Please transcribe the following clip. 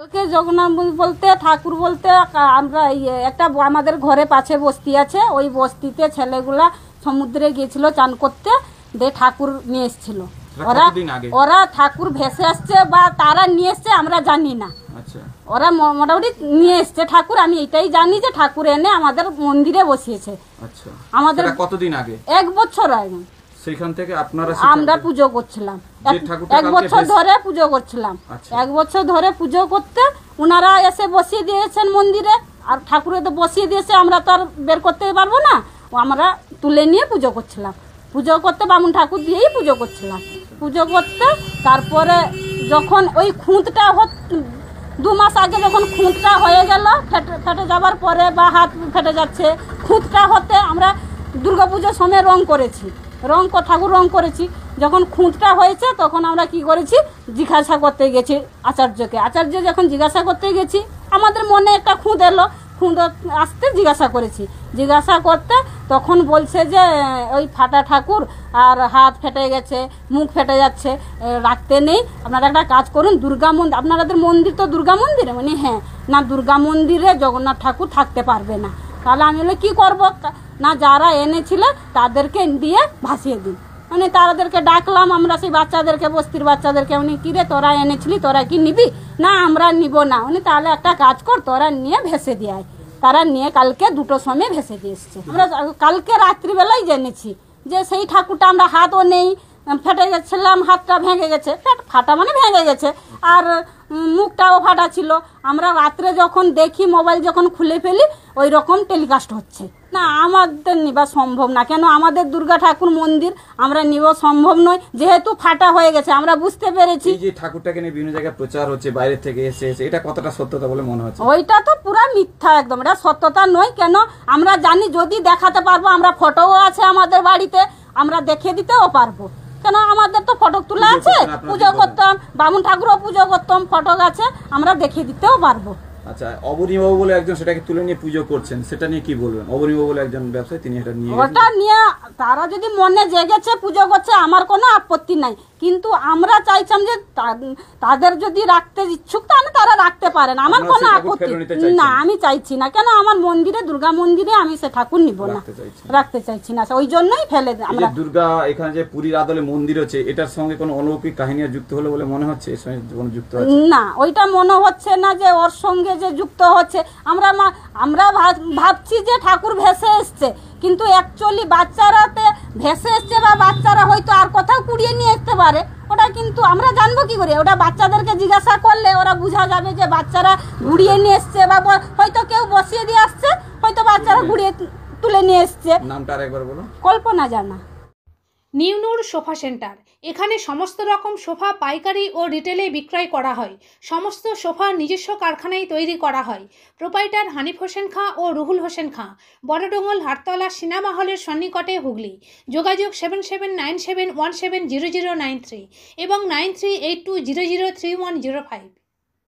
কালকে জগন্নাথ বলতে ঠাকুর বলতে আমরা একটা আমাদের ঘরে পাশে বস্তি আছে, ওই বস্তিতে ছেলেগুলা সমুদ্রে গিয়েছিল চান করতে, দিয়ে ঠাকুর নিয়ে এসেছিল। ওরা ঠাকুর ভেসে আসছে বা তারা নিয়ে এসছে আমরা জানি না। ওরা মোটামুটি নিয়ে এসছে ঠাকুর, আমি এটাই জানি যে ঠাকুর এনে আমাদের মন্দিরে বসিয়েছে। আমাদের কতদিন আগে? 1 বছর আগে। সেইখান থেকে আমরা পুজো করছিলাম, 1 বছর ধরে পুজো করছিলাম। 1 বছর ধরে পুজো করতে ওনারা এসে বসিয়ে দিয়েছেন মন্দিরে, আর ঠাকুরে তো বসিয়ে দিয়েছে, আমরা তো আর বের করতে পারবো না। আমরা তুলে নিয়ে পুজো করছিলাম, পুজো করতে বামুন ঠাকুর দিয়েই পুজো করছিলাম। পুজো করতে তারপরে যখন ওই খুঁতটা 2 মাস আগে যখন খুঁতটা হয়ে গেল, ফেটে যাবার পরে বা হাত ফেটে যাচ্ছে, খুঁতটা হতে আমরা দুর্গাপুজোর সময় রং করেছি, ঠাকুর রং করেছি। যখন খুঁতটা হয়েছে তখন আমরা কি করেছি, জিজ্ঞাসা করতে গেছি আচার্যকে। আচার্য যখন জিজ্ঞাসা করতে গেছি, আমাদের মনে একটা খুঁত এলো, খুঁত আসতে জিজ্ঞাসা করেছি। জিজ্ঞাসা করতে তখন বলছে যে ওই ফাটা ঠাকুর আর হাত ফেটে গেছে, মুখ ফেটে যাচ্ছে, রাখতে নেই। আপনারা একটা কাজ করুন, দুর্গা মন্দির, আপনাদের মন্দির তো দুর্গা মন্দিরে, মানে হ্যাঁ, না দুর্গা মন্দিরে জগন্নাথ ঠাকুর থাকতে পারবে না। তাহলে আমি বলে কী করবো, না যারা এনেছিল তাদেরকে দিয়ে ভাসিয়ে দিন। মানে তাদেরকে ডাকলাম আমরা, সেই বাচ্চাদেরকে, বস্তির বাচ্চাদেরকে, উনি কী রে তোরা এনেছিলি, তোরা কি নিবি? না আমরা নিব না। উনি তাহলে একটা কাজ কর, তোরা নিয়ে ভেসে দিয়ে আয়। তারা নিয়ে কালকে 2টোর সময় ভেসে দিয়ে এসছে। আমরা কালকে রাত্রিবেলায় জেনেছি যে সেই ঠাকুরটা আমরা হাতও নেই, ফেটে গেছিলাম, হাতটা ভেঙে গেছে, ফাটা মানে ভেঙে গেছে, আর মুখটাও ফাটা ছিল। আমরা রাত্রে যখন দেখি, মোবাইল যখন খুলে ফেলি, ওই রকম টেলিকাস্ট হচ্ছে। না আমাদের নিবা সম্ভব না, কেন আমাদের দুর্গা ঠাকুর মন্দির, আমরা নিব সম্ভব নয়, যেহেতু ফাটা হয়ে গেছে। আমরা বুঝতে পেরেছি যে ঠাকুরটাকে নিয়ে বিভিন্ন জায়গায় প্রচার হচ্ছে, বাইরে থেকে এসে, এটা কতটা সত্যতা বলে মনে হচ্ছে? ওইটা তো পুরা মিথ্যা একদম, এটা সত্যতা নয়। কেন আমরা জানি, যদি দেখাতে পারবো, আমরা ফটোও আছে আমাদের বাড়িতে, আমরা দেখিয়ে দিতেও পারবো। কেন আমাদের তো ফটো তোলা আছে, পুজো করতাম, বামুন ঠাকুরও পুজো করতাম, ফটো আছে, আমরা দেখিয়ে দিতেও পারবো। আচ্ছা, অবনীবাবু বলে একজন সেটাকে তুলে নিয়ে পুজো করছেন, সেটা নিয়ে কি বলবেন? অবনীবাবু বলে একজন ব্যবসায়ী, তিনি এটা নিয়ে, ওটা নিয়ে তারা যদি মনে জেগেছে পুজো করছে, আমার কোনো আপত্তি নাই। কিন্তু আমরা চাইছিলাম যে তাদের যদি রাখতে ইচ্ছুক, তাহলে তারা রাখতে পারেন, আমার কোনো আপত্তি না। আমি চাইছি না, কেন আমার মন্দিরে, দুর্গা মন্দিরে আমি সে ঠাকুর নিব না, রাখতে চাইছি না, ওই জন্যই ফেলে। আমরা দুর্গা এখানে যে পুরীর আদলে মন্দির হচ্ছে, এটার সঙ্গে কোনো অলৌকিক কাহিনী যুক্ত হলো বলে মনে হচ্ছে? এর সঙ্গে কোনো যুক্ত আছে না, ওইটা মনে হচ্ছে না যে ওর সঙ্গে যে যুক্ত হচ্ছে। আমরা ভাবছি যে ঠাকুর ভেসে এসছে, কিন্তু অ্যাকচুয়ালি বাচ্চারাতে ভেসে এসছে, বা বাচ্চারা হয়তো আর কোথাও কুড়িয়ে নিয়ে আসতে পারে। ওটা কিন্তু আমরা জানবো কি করে? ওটা বাচ্চাদেরকে জিজ্ঞাসা করলে ওরা বোঝা যাবে যে বাচ্চারা ঘুরিয়ে নিয়ে এসছে, বা হয়তো কেউ বসিয়ে দিয়ে আসছে, হয়তো বাচ্চারা ঘুরিয়ে তুলে নিয়ে এসছে। নামটা আরেকবার বলো। কল্পনা জানা। নিউ নূর সোফা সেন্টার, এখানে সমস্ত রকম সোফা পাইকারি ও রিটেলে বিক্রয় করা হয়। সমস্ত সোফা নিজস্ব কারখানায় তৈরি করা হয়। প্রোপাইটার হানিফ হোসেন খাঁ ও রুহুল হোসেন খাঁ, বড়ডোঙ্গল হাটতলা সিনেমা হলের সন্নিকটে, হুগলি। যোগাযোগ 7797170093 এবং 9382003105।